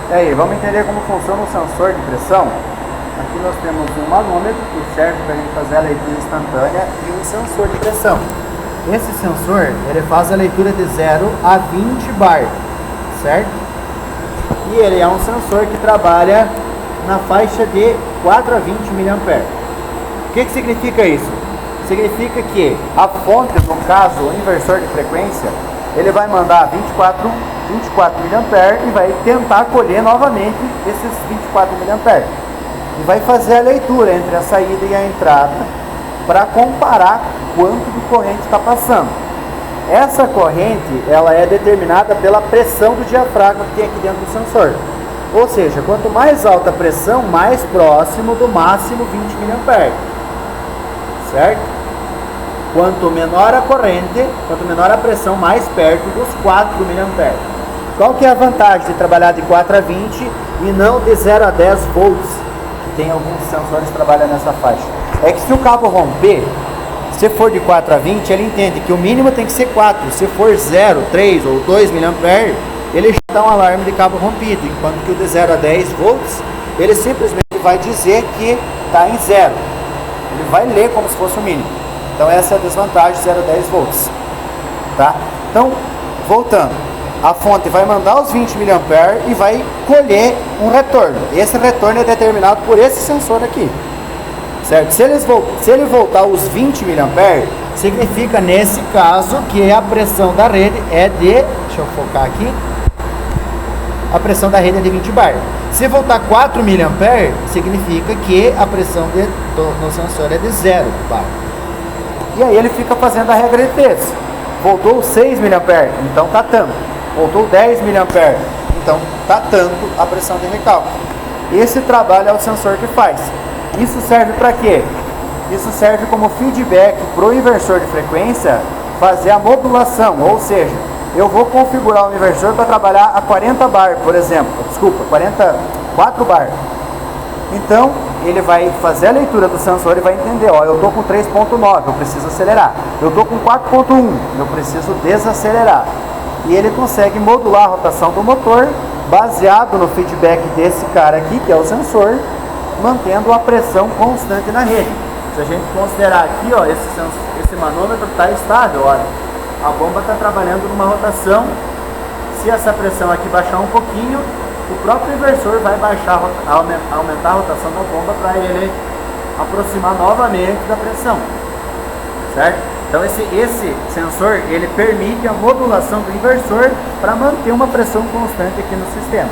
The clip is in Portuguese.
E aí, vamos entender como funciona o sensor de pressão? Aqui nós temos um manômetro que serve para a gente fazer a leitura instantânea e um sensor de pressão. Esse sensor, ele faz a leitura de 0 a 20 bar, certo? E ele é um sensor que trabalha na faixa de 4 a 20 mA. O que significa isso? Significa que a fonte, no caso o inversor de frequência, ele vai mandar 24 mA e vai tentar colher novamente esses 24 mA. E vai fazer a leitura entre a saída e a entrada para comparar quanto de corrente está passando. Essa corrente, ela é determinada pela pressão do diafragma que tem aqui dentro do sensor. Ou seja, quanto mais alta a pressão, mais próximo do máximo 20 mA. Certo? Quanto menor a corrente, quanto menor a pressão, mais perto dos 4 mA. Qual que é a vantagem de trabalhar de 4 a 20 e não de 0 a 10 volts? Que tem alguns sensores que trabalham nessa faixa. É que se o cabo romper, se for de 4 a 20, ele entende que o mínimo tem que ser 4. Se for 0, 3 ou 2 mA, ele já dá um alarme de cabo rompido. Enquanto que o de 0 a 10 volts, ele simplesmente vai dizer que está em 0. Ele vai ler como se fosse o mínimo. Então essa é a desvantagem, 0 a 10 volts. Tá? Então, voltando. A fonte vai mandar os 20 mA e vai colher um retorno. Esse retorno é determinado por esse sensor aqui. Certo? Se ele voltar os 20 mA, significa nesse caso que a pressão da rede é de... Deixa eu focar aqui. A pressão da rede é de 20 bar. Se voltar 4 mA, significa que a pressão no sensor é de 0 bar. E aí ele fica fazendo a regra de peso. Voltou 6 mA, então está tanto. Voltou 10 mA, então está tanto a pressão de recálculo. Esse trabalho é o sensor que faz. Isso serve para quê? Isso serve como feedback para o inversor de frequência fazer a modulação, ou seja, eu vou configurar o inversor para trabalhar a 40 bar, por exemplo, 4 bar. Então, ele vai fazer a leitura do sensor e vai entender, ó, eu estou com 3.9, eu preciso acelerar. Eu estou com 4.1, eu preciso desacelerar. E ele consegue modular a rotação do motor baseado no feedback desse cara aqui, que é o sensor, mantendo a pressão constante na rede. Se a gente considerar aqui, ó, esse manômetro está estável, olha. A bomba está trabalhando numa rotação. Se essa pressão aqui baixar um pouquinho, o próprio inversor vai baixar, aumentar a rotação da bomba para ele aproximar novamente da pressão, certo? Então esse sensor, ele permite a modulação do inversor para manter uma pressão constante aqui no sistema.